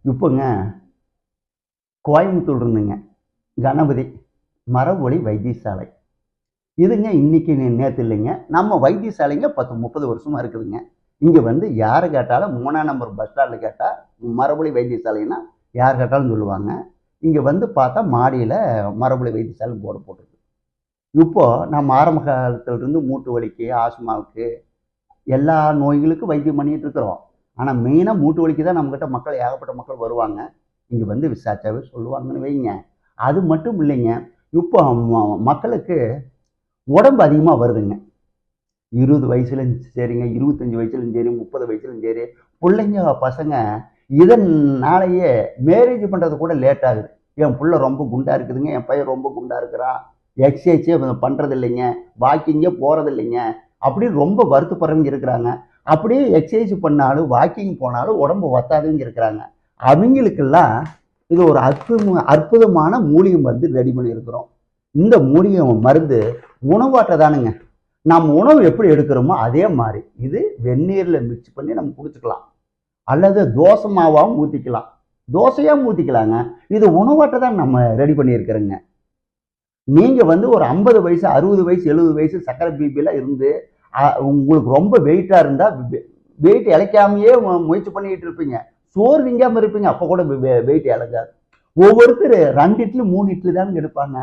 இப்போங்க கோயம்புத்தூர் இருந்துங்க கணபதி மரவொளி வைத்தியசாலை. இதுங்க இன்னைக்கு நேற்று இல்லைங்க, நம்ம வைத்தியசாலைங்க 10-30 வருஷமா இருக்குதுங்க. இங்கே வந்து யாரை கேட்டாலும் 3ஆம் நம்பர் பஸ் ஸ்டாண்டில் கேட்டால் மரவொளி வைத்தியசாலைன்னா யார் கேட்டாலும் சொல்லுவாங்க. இங்கே வந்து பார்த்தா மாடியில் மரவொளி வைத்தியசாலை போர்டு போட்டிருக்கு. இப்போது நம்ம ஆரம்ப காலத்திலிருந்து மூட்டு வலிக்கு, ஆஸ்மாவுக்கு, எல்லா நோய்களுக்கும் வைத்தியம் பண்ணிகிட்டு இருக்கிறோம். ஆனால் மெயினாக மூட்டு வலிக்கு தான் நம்மக்கிட்ட மக்கள் ஏகப்பட்ட மக்கள் வருவாங்க. இங்கே வந்து விசாரிச்சாவே சொல்லுவாங்கன்னு வைங்க. அது மட்டும் இல்லைங்க, இப்போ மக்களுக்கு உடம்பு அதிகமாக வருதுங்க. 20 வயசுலையும் சரிங்க, 25 வயசுலையும் சரி, 30 வயசுலையும் சரி, பிள்ளைங்க பசங்க இதனாலேயே மேரேஜ் பண்ணுறது கூட லேட் ஆகுது. என் பிள்ளை ரொம்ப குண்டாக இருக்குதுங்க, என் பையன் ரொம்ப குண்டாக இருக்கிறான், எக்ஸசைஸே பண்ணுறது இல்லைங்க, வாக்கிங்கே போகிறது இல்லைங்க அப்படின்னு ரொம்ப வருத்தப்படுறவங்க இருக்கிறாங்க. அப்படியே எக்ஸசைஸ் பண்ணாலும் வாக்கிங் போனாலும் உடம்பு வத்தாதவங்க இருக்கிறாங்க. அவங்களுக்கெல்லாம் இது ஒரு அற்புதமான மூலிகை மருந்து ரெடி பண்ணியிருக்கிறோம். இந்த மூலிகை மருந்து உணவாட்ட தானுங்க. நம்ம உணவு எப்படி எடுக்கிறோமோ அதே மாதிரி இது வெந்நீரில் மிக்ஸ் பண்ணி நம்ம குடிச்சுக்கலாம், அல்லது தோசை மாவாகவும் ஊற்றிக்கலாம், தோசையாகவும் ஊற்றிக்கலாங்க. இது உணவாட்ட தான் நம்ம ரெடி பண்ணியிருக்கிறோங்க. நீங்கள் வந்து ஒரு 50 வயசு, 60 வயசு, 70 வயசு சக்கரை பிபிலாம் இருந்து உங்களுக்கு ரொம்ப வெயிட்டாக இருந்தால் வெயிட் இழைக்காமையே முயற்சி பண்ணிக்கிட்டு இருப்பீங்க, சோறு திங்காமல் இருப்பீங்க, அப்போ கூட வெயிட் இழக்காது. ஒவ்வொருத்தர் 2 இட்லி 3 இட்லி தானுங்க எடுப்பாங்க,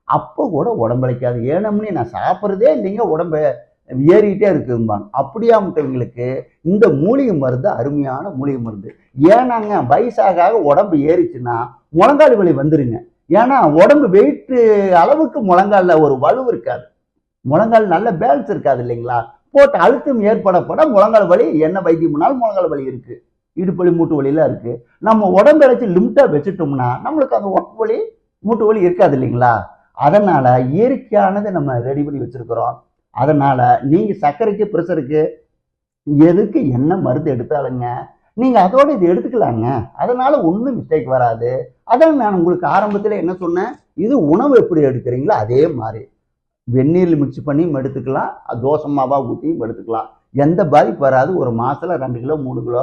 அப்போ கூட உடம்பழைக்காது. ஏனம்னே நான் சாப்பிட்றதே இல்லைங்க, உடம்பு ஏறிக்கிட்டே இருக்குதும்பாங்க. அப்படியாமட்டவங்களுக்கு இந்த மூலிகை மருந்து அருமையான மூலிகை மருந்து. ஏன்னாங்க வயசாக உடம்பு ஏறிச்சுன்னா முழங்கால் வலி வந்துருங்க. ஏன்னா உடம்பு வெயிட்டு அளவுக்கு முழங்காலில் ஒரு வலு இருக்காது, முழங்கால் நல்ல பேலன்ஸ் இருக்காது இல்லைங்களா. போட்டு அழுத்தம் ஏற்படப்பட முழங்கால் வலி, என்ன வைத்தியம் பண்ணாலும் முழங்கால் வலி இருக்கு, இடுப்பு வலி, மூட்டு வலிலாம் இருக்கு. நம்ம உடம்பு இழைச்சி லிமிட்டாக வச்சுட்டோம்னா நம்மளுக்கு அந்த உடம்பு வலி, மூட்டு வலி இருக்காது இல்லைங்களா. அதனால இயற்கையானதை நம்ம ரெடி பண்ணி வச்சிருக்கிறோம். அதனால நீங்க சர்க்கரைக்கு, பிரஷருக்கு எதுக்கு என்ன மருந்து எடுத்தாலுங்க நீங்க அதோட இது எடுத்துக்கலாங்க. அதனால ஒன்றும் மிஸ்டேக் வராது. அதான் நான் உங்களுக்கு ஆரம்பத்தில் என்ன சொன்னேன், இது உணவு எப்படி எடுக்கிறீங்களோ அதே மாதிரி வெந்நீரில் மிக்ஸ் பண்ணியும் எடுத்துக்கலாம், தோசை மாவாக ஊற்றியும் எடுத்துக்கலாம். எந்த பாதிப்பு வராது. ஒரு மாதத்துல 2 கிலோ 3 கிலோ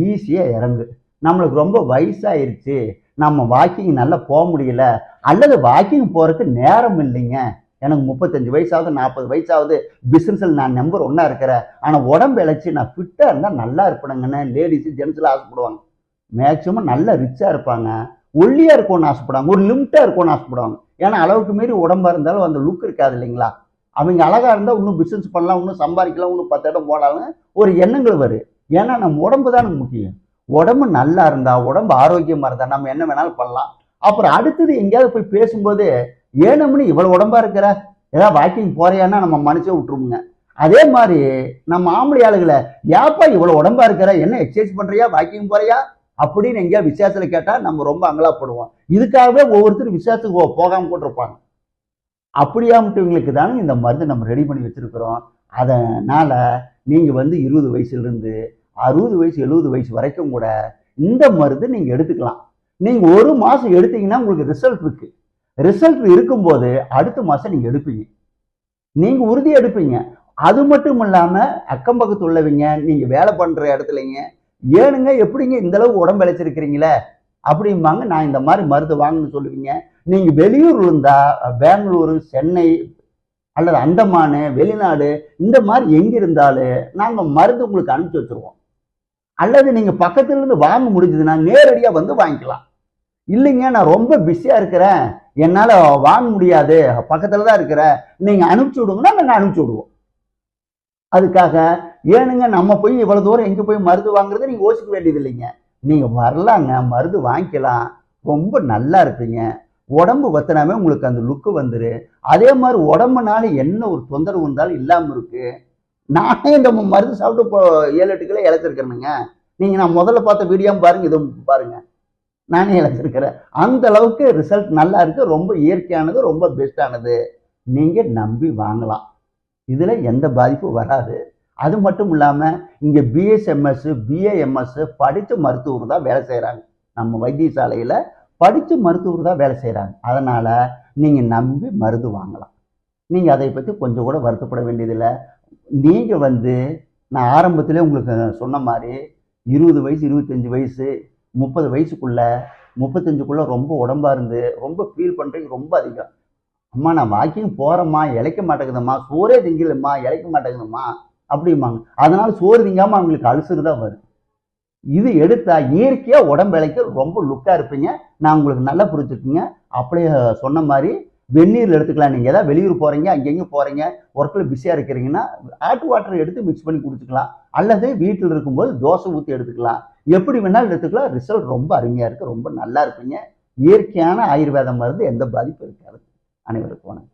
ஈஸியாக இறங்கு. நம்மளுக்கு ரொம்ப வயசாயிருச்சு, நம்ம வாக்கிங் நல்லா போக முடியல, அல்லது வாக்கிங் போகிறதுக்கு நேரம் இல்லைங்க, எனக்கு 35 வயசாவது 40 வயசாவது, பிஸ்னஸில் நான் நம்பர் 1 இருக்கிறேன், ஆனால் உடம்பு இழைச்சி நான் ஃபிட்டாக இருந்தால் நல்லா இருப்பேனுங்கன்னு லேடிஸு ஜென்ஸில் ஆசைப்படுவாங்க. மேக்சிமம் நல்லா ரிச்சாக இருப்பாங்க, ஒல்லியாக இருக்கும்னு ஆசைப்படுவாங்க, ஒரு லிமிட்டாக இருக்கும்னு ஆசைப்படுவாங்க. ஏன்னா அளவுக்கு மீறி உடம்பாக இருந்தாலும் அந்த லுக் இருக்காது இல்லைங்களா. அவங்க அழகாக இருந்தால் இன்னும் பிஸ்னஸ் பண்ணலாம், இன்னும் சம்பாதிக்கலாம், இன்னும் 10 இடம் போனாலும் ஒரு எண்ணங்கள் வரும். ஏன்னா நம்ம உடம்பு தான் முக்கியம். உடம்பு நல்லா இருந்தா, உடம்பு ஆரோக்கியமா இருந்தா நம்ம என்ன வேணாலும் பண்ணலாம். அப்புறம் அடுத்தது எங்கேயாவது போய் பேசும்போது ஏனம்னு இவ்வளவு உடம்பா இருக்கிற, ஏதாவது வாக்கிங் போறியான்னா நம்ம மனுஷன் விட்டுருவோங்க. அதே மாதிரி நம்ம ஆம்பளை ஆளுகளை ஏப்பா இவ்வளவு உடம்பா இருக்கிற, என்ன எக்ஸசைஸ் பண்றியா, வாக்கிங் போறியா அப்படின்னு எங்கேயா விசேஷத்துல கேட்டா நம்ம ரொம்ப அங்கலாப்படுவோம். இதுக்காகவே ஒவ்வொருத்தரும் விசேஷத்துக்கு போகாம போட்டிருப்பாங்க. அப்படியாமட்டவங்களுக்கு தானே இந்த மருந்து நம்ம ரெடி பண்ணி வச்சிருக்கிறோம். அதனால நீங்க வந்து 20 வயசுல இருந்து 60 வயசு 70 வயசு வரைக்கும் கூட இந்த மருந்து நீங்க எடுத்துக்கலாம். நீங்க ஒரு மாசம் எடுத்தீங்கன்னா உங்களுக்கு ரிசல்ட் இருக்கு. ரிசல்ட் இருக்கும்போது அடுத்த மாசம் நீங்க எடுப்பீங்க, நீங்க உறுதி எடுப்பீங்க. அது மட்டும் இல்லாம அக்கம் பக்கத்து உள்ளவங்க, நீங்க வேலை பண்ற இடத்துலங்க, ஏனுங்க எப்படிங்க இந்த அளவு உடம்பு இழைச்சிருக்கிறீங்களே அப்படிம்பாங்க. நான் இந்த மாதிரி மருந்து வாங்கணும்னு சொல்லுவீங்க. நீங்க வெளியூர் இருந்தா பெங்களூரு, சென்னை அல்லது அந்தமானு, வெளிநாடு, இந்த மாதிரி எங்க இருந்தாலும் நாங்க மருந்து உங்களுக்கு அனுப்பிச்சு வச்சிருவோம். அல்லது நீங்க பக்கத்துல இருந்து வாங்க முடிஞ்சதுன்னா நேரடியா வந்து வாங்கிக்கலாம். இல்லைங்க நான் ரொம்ப பிஸியா இருக்கிறேன், என்னால வாங்க முடியாது, பக்கத்துல தான் இருக்கிறேன், நீங்க அனுப்பிச்சு விடுங்கன்னா நாங்க அனுப்பிச்சு விடுவோம். அதுக்காக ஏனுங்க நம்ம போய் இவ்வளவு தூரம் எங்க போய் மருந்து வாங்குறது நீங்க யோசிக்க வேண்டியது இல்லைங்க. நீங்க வரலாங்க, மருந்து வாங்கிக்கலாம், ரொம்ப நல்லா இருப்பீங்க. உடம்பு வத்தினாமே உங்களுக்கு அந்த லுக்கு வந்துரு. அதே மாதிரி உடம்புனால என்ன ஒரு தொந்தரவு இருந்தாலும் இல்லாம இருக்கு. நானே இந்த மருந்து சாப்பிட்டு இப்போ 7-8 கிலோ இழைச்சிருக்கிறேனுங்க. நீங்க நான் முதல்ல பார்த்த வீடியோ பாருங்க, இதுவும் பாருங்க, நானே இழைச்சிருக்கிறேன். அந்த அளவுக்கு ரிசல்ட் நல்லா இருக்கு, ரொம்ப இயற்கையானது, ரொம்ப பெஸ்டானது. நீங்க நம்பி வாங்கலாம், இதுல எந்த பாதிப்பும் வராது. அது மட்டும் இல்லாம இங்க பிஎஸ்எம்எஸ், பிஏஎம்எஸ் படிச்ச மருத்துவர் தான் வேலை செய்யறாங்க. நம்ம வைத்தியசாலையில படிச்ச மருத்துவர் தான் வேலை செய்யறாங்க. அதனால நீங்க நம்பி மருந்து வாங்கலாம். நீங்க அதை பத்தி கொஞ்சம் கூட வருத்தப்பட வேண்டியதில்லை. நீங்க வந்து நான் ஆரம்பத்திலே உங்களுக்கு சொன்ன மாதிரி 20 வயசு, 25 வயசு, 30 வயசுக்குள்ள 35க்குள்ள ரொம்ப உடம்பா இருந்து ரொம்ப ஃபீல் பண்ணுறீங்க ரொம்ப அதிகம். அம்மா நான் வாக்கிங் போகிறேம்மா இளைக்க மாட்டேங்குதம்மா, சோறே திங்கலம்மா இளைக்க மாட்டேங்குதும்மா அப்படிம்பாங்க. அதனால சோறு திங்காமல் அவங்களுக்கு அல்சர் தான் வரும். இது எடுத்தா இயற்கையாக உடம்பு இளைக்க ரொம்ப லுக்காக இருப்பீங்க. நான் உங்களுக்கு நல்லா புரிஞ்சுக்குங்க. அப்படியே சொன்ன மாதிரி வெந்நீரில் எடுத்துக்கலாம். நீங்கள் ஏதாவது வெளியூர் போகிறீங்க, அங்கெங்கே போகிறீங்க, ஒர்க்கில் பிஸியாக இருக்கிறீங்கன்னா ஹாட் வாட்டர் எடுத்து மிக்ஸ் பண்ணி குடிச்சுக்கலாம். அல்லது வீட்டில் இருக்கும்போது தோசை ஊற்றி எடுத்துக்கலாம். எப்படி வேணாலும் எடுத்துக்கலாம். ரிசல்ட் ரொம்ப அருமையாக இருக்குது. ரொம்ப நல்லா இருப்பீங்க. இயற்கையான ஆயுர்வேத மருந்து எந்த பாதிப்பும் இருக்காது. அனைவருக்கும் வணக்கம்.